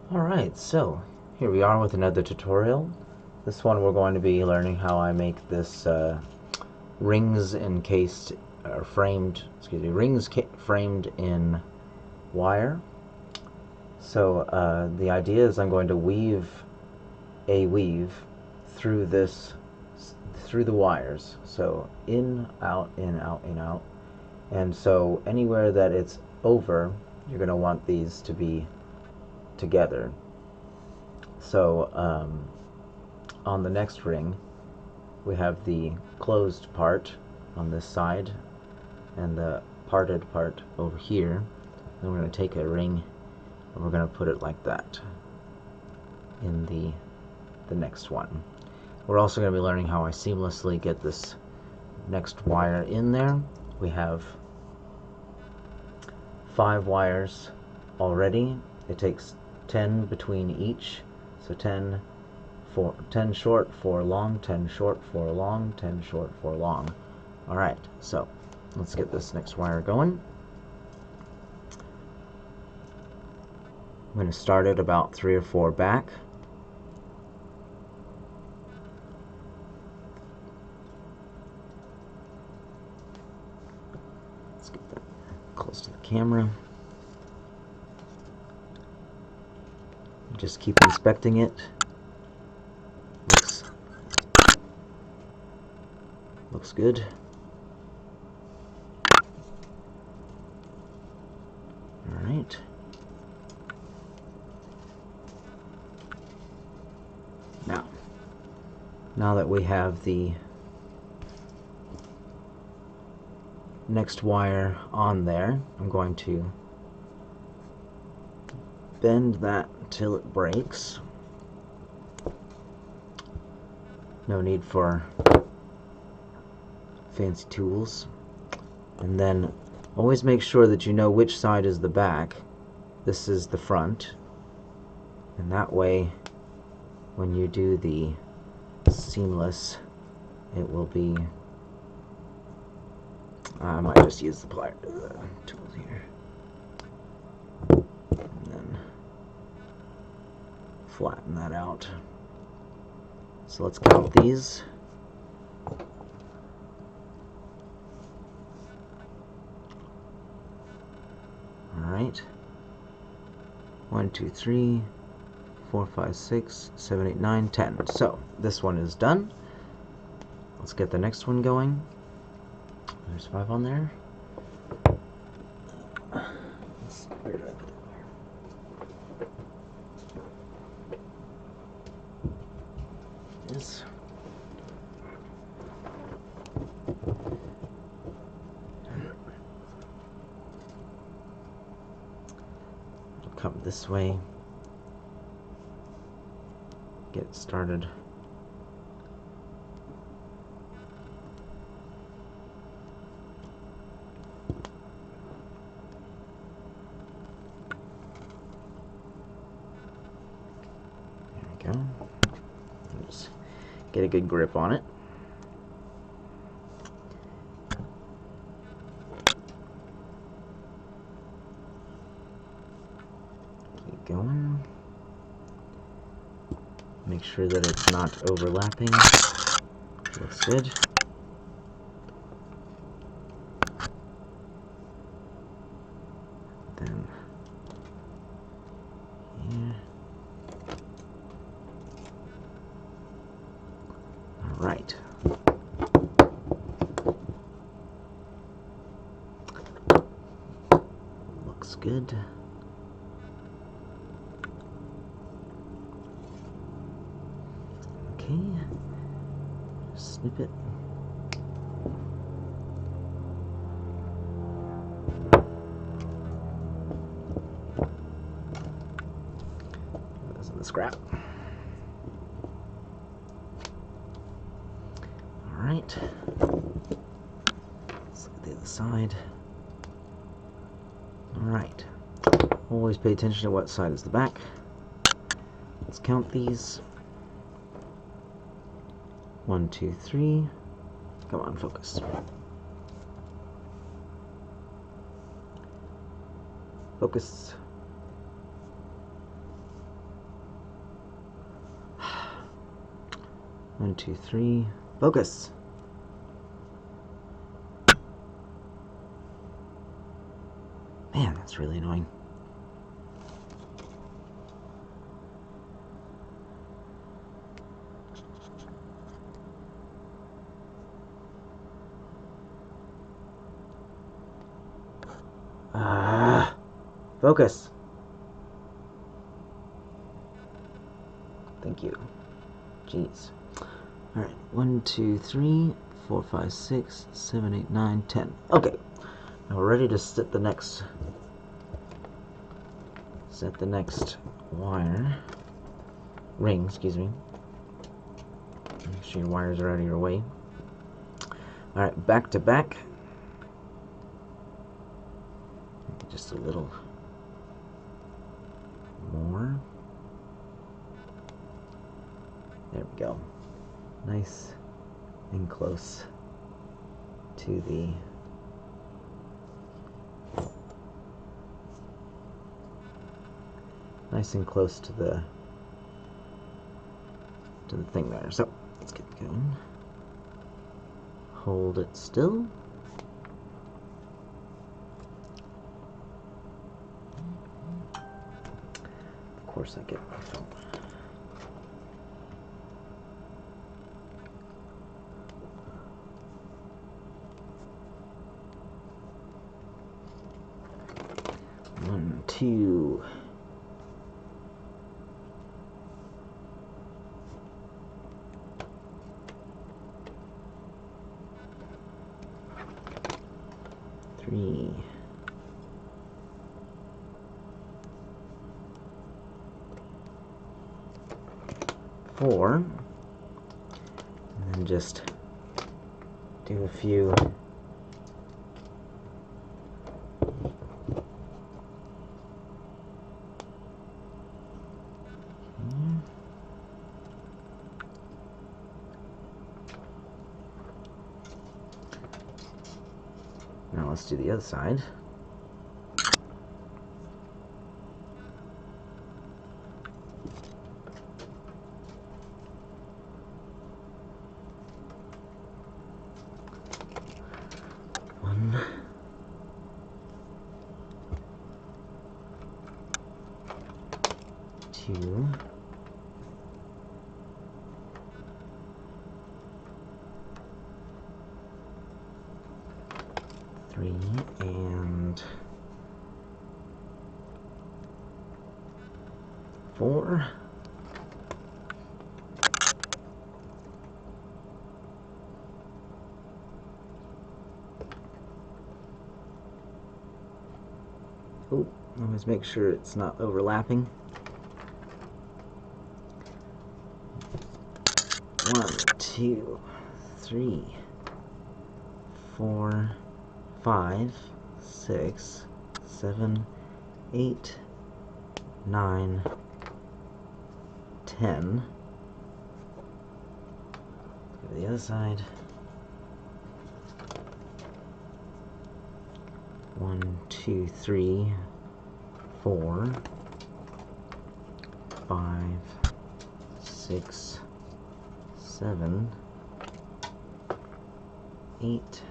Alright, so here we are with another tutorial. This one we're going to be learning how I make this rings encased or framed, rings framed in wire. So the idea is I'm going to weave through through the wires. So in, out, in, out, in, out. And so anywhere that it's over, you're going to want these to be together. So on the next ring, we have the closed part on this side and the parted part over here. Then we're going to take a ring and we're going to put it like that in the next one. We're also going to be learning how I seamlessly get this next wire in there. We have 5 wires already. It takes 10 between each, so 10 short, 4 long, 10 short, 4 long, 10 short, 4 long. Alright, so let's get this next wire going. I'm going to start it about 3 or 4 back. Let's get that close to the camera. Just keep inspecting it. Looks good. Alright. Now that we have the next wire on there, I'm going to bend that until it breaks. No need for fancy tools. And then always make sure that you know which side is the back. This is the front. And that way, when you do the seamless, it will be... I might just use the plier tools here. And then flatten that out. So let's count these. Alright. 1, 2, 3, 4, 5, 6, 7, 8, 9, 10. So this one is done. Let's get the next one going. There's 5 on there. Where did I put it? Yes. It'll come this way. Get it started. There we go. Just get a good grip on it. Keep going. Make sure that it's not overlapping. Looks good. Then here. Alright. Looks good. Okay. Snip it. That's in the scrap. Alright. Let's look at the other side. Alright. Always pay attention to what side is the back. Let's count these. 1, 2, 3. Come on, focus. Focus. 1, 2, 3. Focus. Man, that's really annoying. Focus. Thank you. Jeez. Alright, 1, 2, 3, 4, 5, 6, 7, 8, 9, 10. Okay. Now we're ready to set the next ring, excuse me. Make sure your wires are out of your way. Alright, back to back. Just a little more. There we go. Nice and close to the thing there. So let's get going. Hold it still. Of course I get my phone. One, two. 3. 4. And then just do a few Now let's do the other side. One. 2. 3 and 4. Oh, always make sure it's not overlapping. 1, 2, 3, 4, 5, 6, 7, 8, 9, 10. Go to the other side. 1, 2, 3, 4, 5, 6, 7, 8,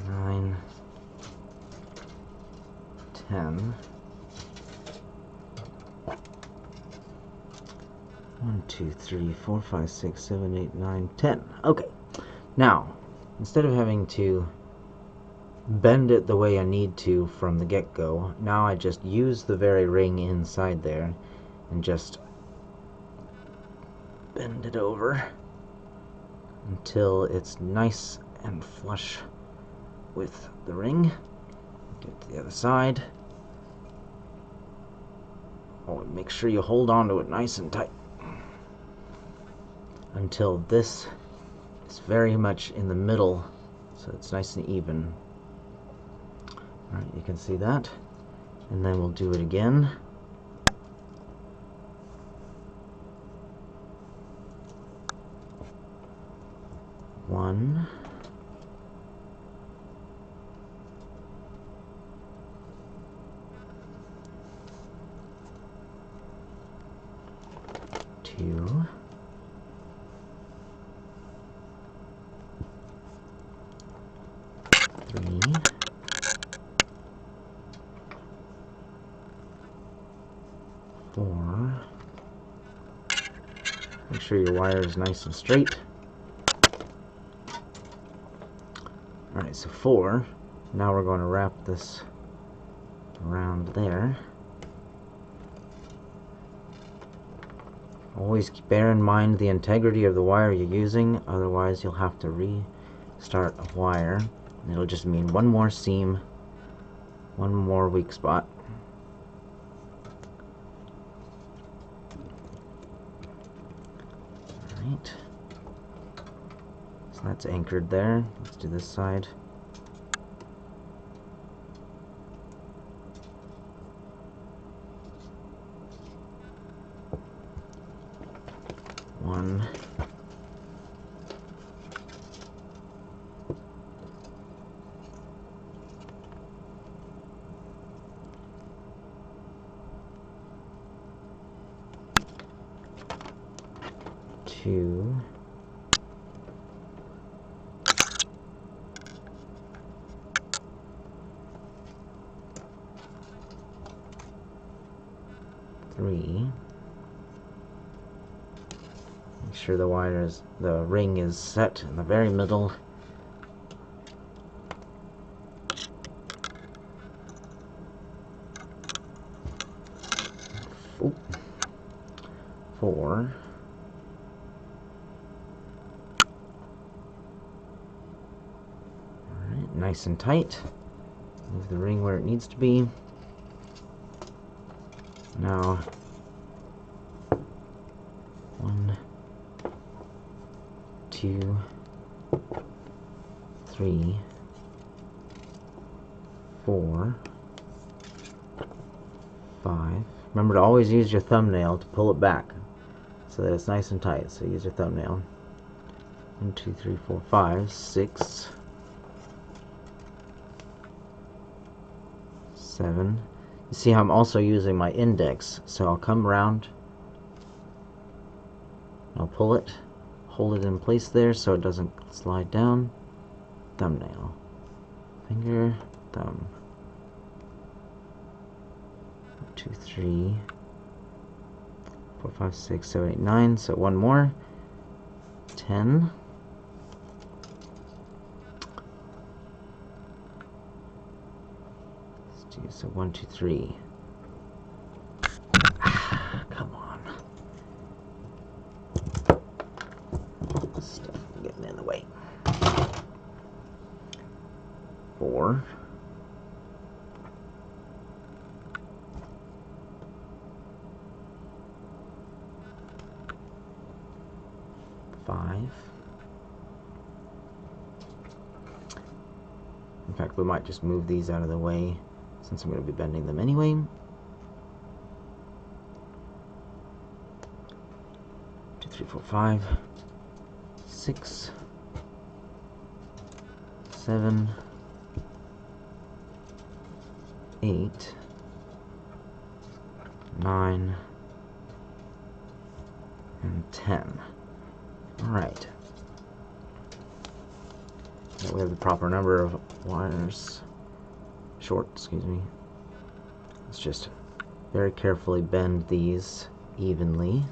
9, 10. 1, 2, 3, 4, 5, 6, 7, 8, 9, 10. Okay. Now, instead of having to bend it the way I need to from the get-go, now I just use the very ring inside there and just bend it over until it's nice and flush with the ring. Do it to the other side. Oh, and make sure you hold on to it nice and tight until this is very much in the middle, so it's nice and even. Alright, you can see that. And then we'll do it again. One. 2. 2, 3, 4. Make sure your wire is nice and straight. Alright, so 4. Now we're going to wrap this around there. Always bear in mind the integrity of the wire you're using, otherwise you'll have to restart a wire. And it'll just mean one more seam, one more weak spot. Alright. So that's anchored there. Let's do this side. One. 2. 3. Make sure the ring is set in the very middle. 4. Alright, nice and tight. Move the ring where it needs to be. Now, 1, 2, 3, 4, 5. Remember to always use your thumbnail to pull it back so that it's nice and tight. So use your thumbnail. 1, 2, 3, 4, 5, 6, 7. You see how I'm also using my index, so I'll come around, I'll pull it, hold it in place there so it doesn't slide down. Thumbnail, finger, thumb. 1, 2, 3, 4, 5, 6, 7, 8, 9. So one more. 10. Let's do so 1, 2, 3. Come on. Stuff getting in the way. 4. 5. In fact, we might just move these out of the way since I'm going to be bending them anyway. 2, 3, 4, 5, 6, 7, 8, 9, and 10. Alright. Now we have the proper number of wires. Excuse me. Let's just very carefully bend these evenly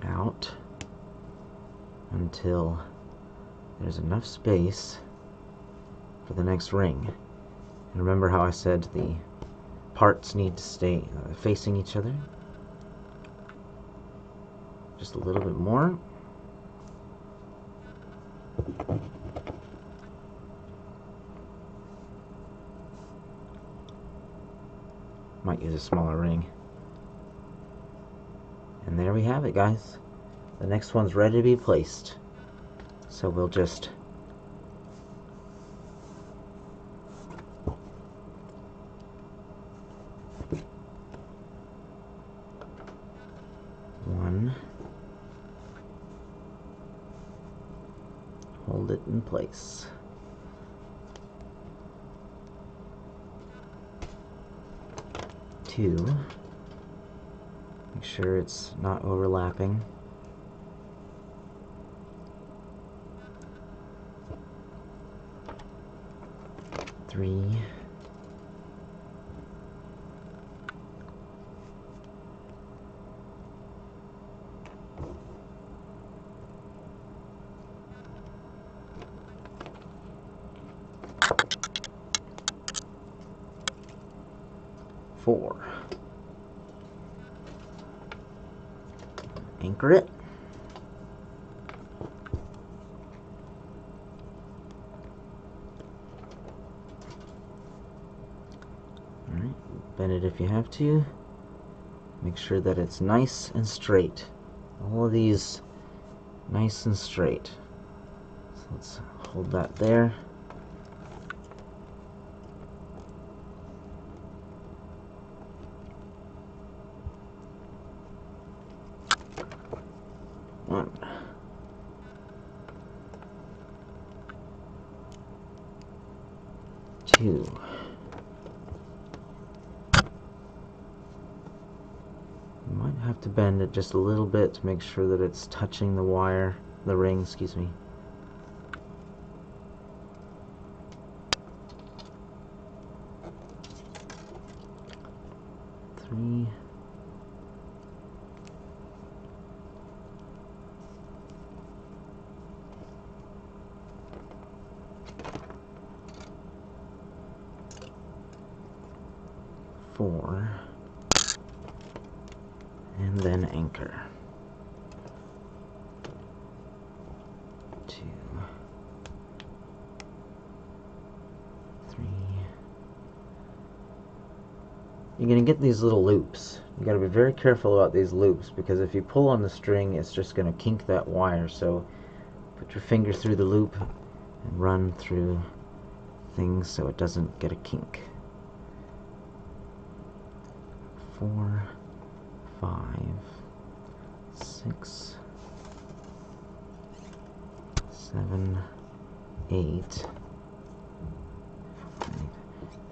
out until there's enough space for the next ring. And remember how I said the parts need to stay facing each other? Just a little bit more. Might use a smaller ring. And there we have it, guys. The next one's ready to be placed. So we'll just hold it in place. 2. Make Make sure it's not overlapping. Three. Four. Anchor it. Alright, bend it if you have to. Make sure that it's nice and straight. All of these nice and straight. So let's hold that there. One. Two. You might have to bend it just a little bit to make sure that it's touching the wire, the ring, excuse me. Three. Four. And then anchor. Two. Three. You're going to get these little loops. You got to be very careful about these loops, because if you pull on the string, it's just going to kink that wire. So put your finger through the loop and run through things so it doesn't get a kink. 4, 5, 6, 7, 8,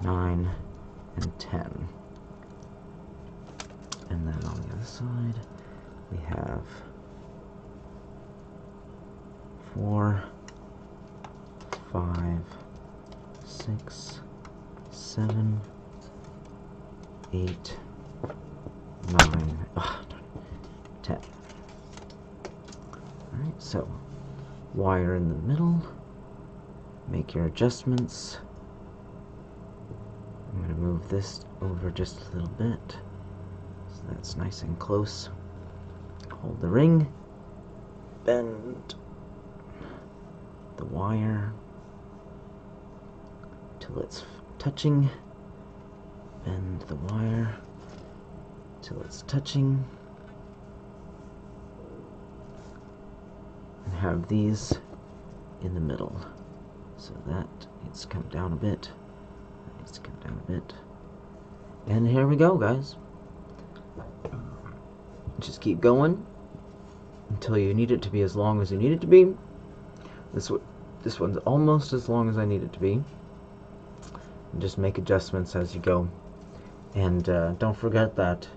9, and 10. And then on the other side, we have 4, 5, 6, 7, 8, 9, 10. Alright, so wire in the middle, make your adjustments. I'm going to move this over just a little bit so that's nice and close. Hold the ring, bend the wire till it's touching, bend the wire till it's touching, and have these in the middle. So that needs to come down a bit, that needs to come down a bit, and here we go, guys. Just keep going until you need it to be as long as you need it to be. This one's almost as long as I need it to be. And just make adjustments as you go, and don't forget that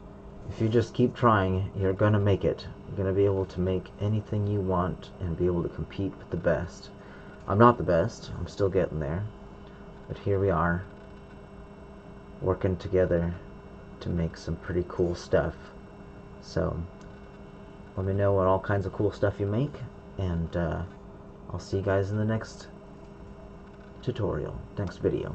if you just keep trying, you're gonna make it. You're gonna be able to make anything you want and be able to compete with the best. I'm not the best, I'm still getting there, but here we are, working together to make some pretty cool stuff. So let me know what all kinds of cool stuff you make, and I'll see you guys in the next tutorial, next video.